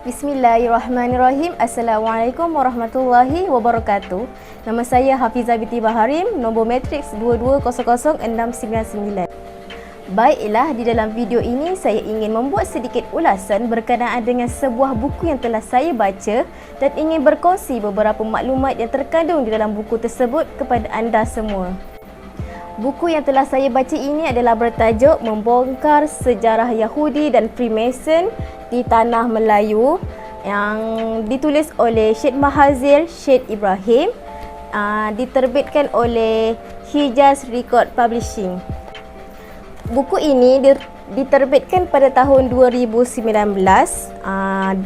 Bismillahirrahmanirrahim. Assalamualaikum warahmatullahi wabarakatuh. Nama saya Hafizah binti Baharim, nombor matriks 2200699. Baiklah, di dalam video ini saya ingin membuat sedikit ulasan berkenaan dengan sebuah buku yang telah saya baca dan ingin berkongsi beberapa maklumat yang terkandung di dalam buku tersebut kepada anda semua. Buku yang telah saya baca ini adalah bertajuk Membongkar Sejarah Yahudi dan Freemason di Tanah Melayu, yang ditulis oleh Syed Mahazir Syed Ibrahim, diterbitkan oleh Hijaz Record Publishing. Buku ini diterbitkan pada tahun 2019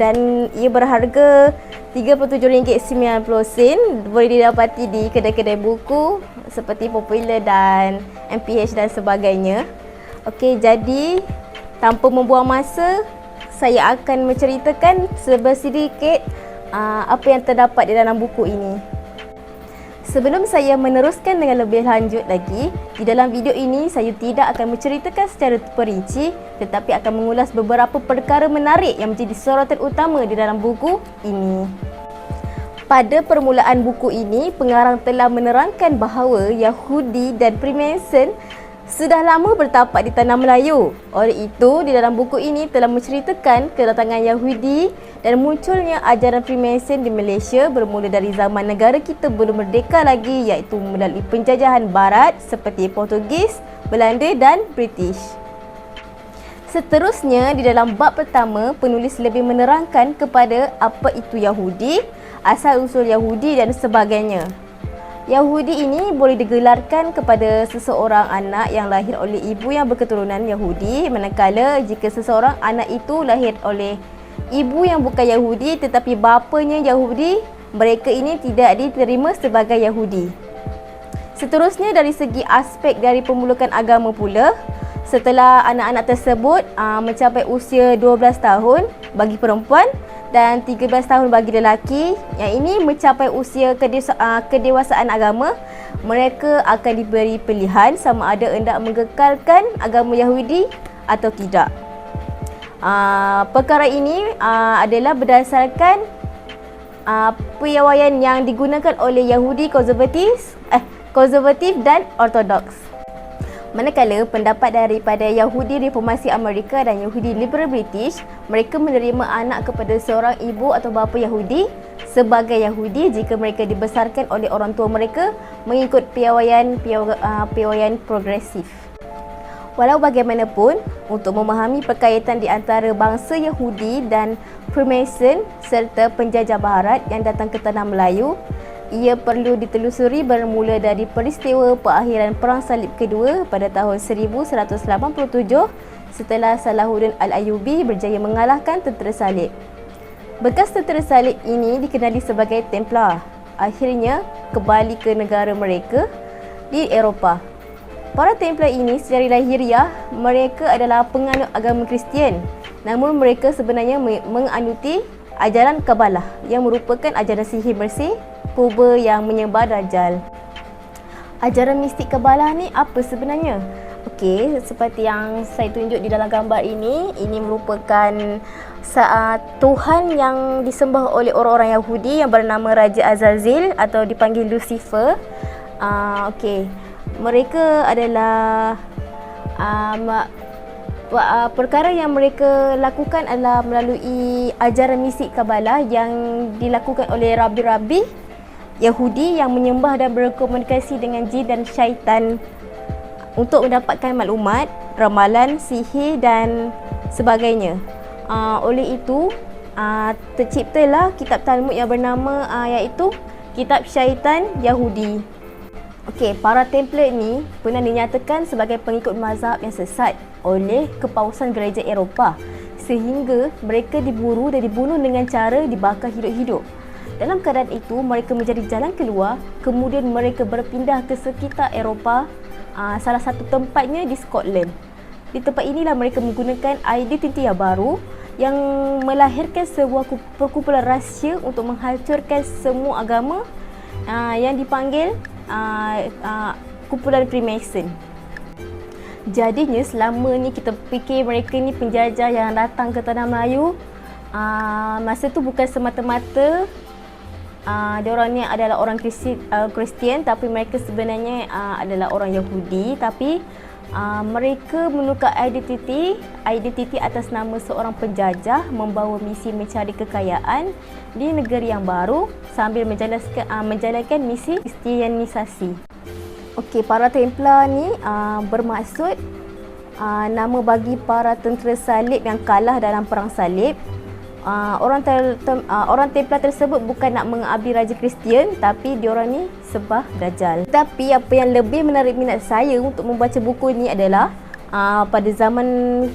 dan ia berharga RM37.90. Boleh didapati di kedai-kedai buku seperti Popular dan MPH dan sebagainya. Okey, jadi tanpa membuang masa, saya akan menceritakan sedikit apa yang terdapat di dalam buku ini. Sebelum saya meneruskan dengan lebih lanjut lagi, di dalam video ini saya tidak akan menceritakan secara terperinci, tetapi akan mengulas beberapa perkara menarik yang menjadi sorotan utama di dalam buku ini. Pada permulaan buku ini, pengarang telah menerangkan bahawa Yahudi dan Freemason sudah lama bertapak di Tanah Melayu. Oleh itu, di dalam buku ini telah menceritakan kedatangan Yahudi dan munculnya ajaran Freemason di Malaysia bermula dari zaman negara kita belum merdeka lagi, iaitu melalui penjajahan Barat seperti Portugis, Belanda dan British. Seterusnya, di dalam bab pertama, penulis lebih menerangkan kepada apa itu Yahudi, asal-usul Yahudi dan sebagainya. Yahudi ini boleh digelarkan kepada seseorang anak yang lahir oleh ibu yang berketurunan Yahudi, manakala jika seseorang anak itu lahir oleh ibu yang bukan Yahudi tetapi bapanya Yahudi, mereka ini tidak diterima sebagai Yahudi. Seterusnya, dari segi aspek dari pemulukan agama pula, setelah anak-anak tersebut mencapai usia 12 tahun bagi perempuan dan 13 tahun bagi lelaki, yang ini mencapai usia kedewasaan agama, mereka akan diberi pilihan sama ada hendak mengekalkan agama Yahudi atau tidak. Perkara ini adalah berdasarkan piawaian yang digunakan oleh Yahudi konservatif dan ortodoks. Manakala pendapat daripada Yahudi Reformasi Amerika dan Yahudi Liberal British, mereka menerima anak kepada seorang ibu atau bapa Yahudi sebagai Yahudi jika mereka dibesarkan oleh orang tua mereka mengikut piawaian progresif. Walau bagaimanapun, untuk memahami perkaitan di antara bangsa Yahudi dan Freemason serta penjajah Barat yang datang ke Tanah Melayu, ia perlu ditelusuri bermula dari peristiwa perakhiran Perang Salib Kedua pada tahun 1187 setelah Salahuddin Al-Ayyubi berjaya mengalahkan tentera salib. Bekas tentera salib ini dikenali sebagai Templar. Akhirnya kembali ke negara mereka di Eropah. Para Templar ini secara lahiriah mereka adalah penganut agama Kristian, namun mereka sebenarnya menganuti ajaran Kabalah yang merupakan ajaran sihir bersih purba yang menyembah Dajjal. Ajaran mistik Kabalah ni apa sebenarnya? Okey, seperti yang saya tunjuk di dalam gambar ini merupakan Tuhan yang disembah oleh orang-orang Yahudi yang bernama Raja Azazil atau dipanggil Lucifer. Okey, mereka adalah perkara yang mereka lakukan adalah melalui ajaran mistik Kabalah yang dilakukan oleh rabi-rabi Yahudi yang menyembah dan berkomunikasi dengan jin dan syaitan untuk mendapatkan maklumat, ramalan, sihir dan sebagainya. Oleh itu, terciptalah kitab Talmud yang bernama iaitu Kitab Syaitan Yahudi. Okey, para Templar ni pernah dinyatakan sebagai pengikut mazhab yang sesat oleh kepausan gereja Eropah, sehingga mereka diburu dan dibunuh dengan cara dibakar hidup-hidup. Dalam keadaan itu, mereka mencari jalan keluar, kemudian mereka berpindah ke sekitar Eropah, salah satu tempatnya di Scotland. Di tempat inilah mereka menggunakan identiti yang baru yang melahirkan sebuah perkumpulan rahsia untuk menghancurkan semua agama yang dipanggil kumpulan Freemason. Jadinya selama ni kita fikir mereka ni penjajah yang datang ke Tanah Melayu, masa tu bukan semata-mata diorang ni adalah orang Kristian, tapi mereka sebenarnya adalah orang Yahudi, tapi mereka menukar identiti atas nama seorang penjajah membawa misi mencari kekayaan di negeri yang baru sambil menjalankan misi Kristianisasi. Okey, para Templar ni bermaksud nama bagi para tentera salib yang kalah dalam perang salib. Orang Templar tersebut bukan nak mengabdi Raja Kristian, tapi diorang ni sembah Dajjal. Tapi apa yang lebih menarik minat saya untuk membaca buku ni adalah pada zaman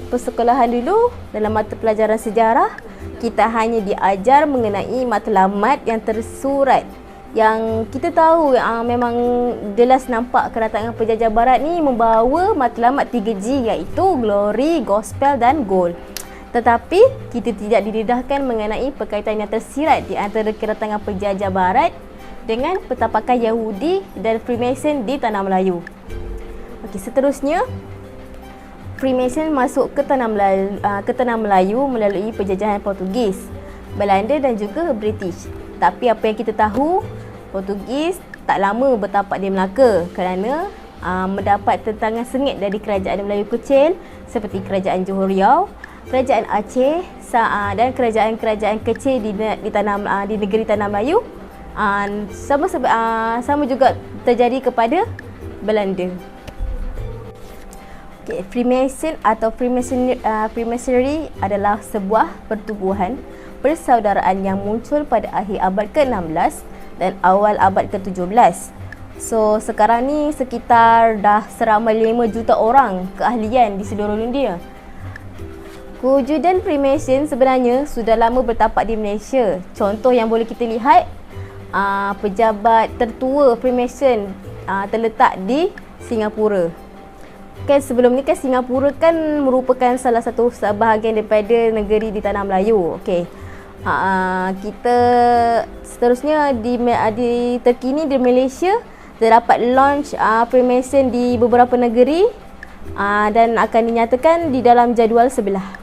persekolahan dulu, dalam mata pelajaran sejarah, kita hanya diajar mengenai matlamat yang tersurat, yang kita tahu memang jelas nampak kedatangan penjajah barat ni membawa matlamat 3G, iaitu glory, gospel dan gold. Tetapi kita tidak didedahkan mengenai perkaitan yang tersirat di antara kedatangan penjajah barat dengan petapakan Yahudi dan Freemason di Tanah Melayu. Okey, seterusnya Freemason masuk ke Tanah Melayu melalui penjajahan Portugis, Belanda dan juga British. Tapi apa yang kita tahu, Portugis tak lama bertapak di Melaka kerana mendapat tentangan sengit dari kerajaan Melayu kecil seperti kerajaan Johor Riau, kerajaan Aceh dan kerajaan-kerajaan kecil di negeri Tanah Melayu. Sama juga terjadi kepada Belanda. Okay, Freemason atau Freemasonry adalah sebuah pertubuhan persaudaraan yang muncul pada akhir abad ke-16 dan awal abad ke-17. So sekarang ni sekitar dah seramai 5 juta orang keahlian di seluruh dunia. Kewujudan Freemason sebenarnya sudah lama bertapak di Malaysia. Contoh yang boleh kita lihat, pejabat tertua Freemason terletak di Singapura. Sebelum ni Singapura merupakan salah satu bahagian daripada negeri di Tanah Melayu. Okey. Kita seterusnya di terkini di Malaysia terdapat launch Freemason di beberapa negeri dan akan dinyatakan di dalam jadual sebelah.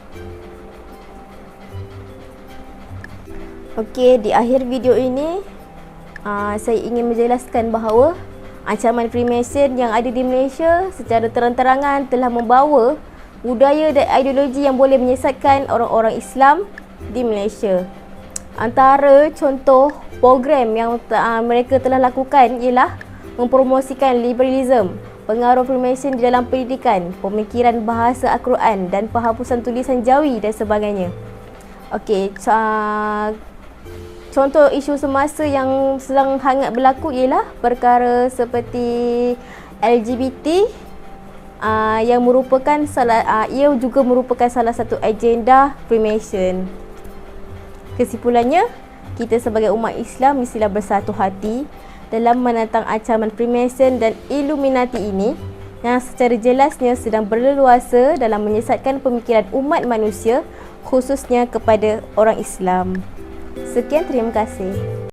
Okey, di akhir video ini saya ingin menjelaskan bahawa ancaman Freemason yang ada di Malaysia secara terang-terangan telah membawa budaya dan ideologi yang boleh menyesatkan orang-orang Islam di Malaysia. Antara contoh program yang mereka telah lakukan ialah mempromosikan liberalism, pengaruh Freemason di dalam pendidikan, pemikiran bahasa Al-Quran dan penghapusan tulisan Jawi dan sebagainya. Okey, contoh isu semasa yang sedang hangat berlaku ialah perkara seperti LGBT yang merupakan ia juga merupakan salah satu agenda Freemason. Kesimpulannya, kita sebagai umat Islam mestilah bersatu hati dalam menentang ancaman Freemason dan Illuminati ini yang secara jelasnya sedang berleluasa dalam menyesatkan pemikiran umat manusia, khususnya kepada orang Islam. Sekian, terima kasih.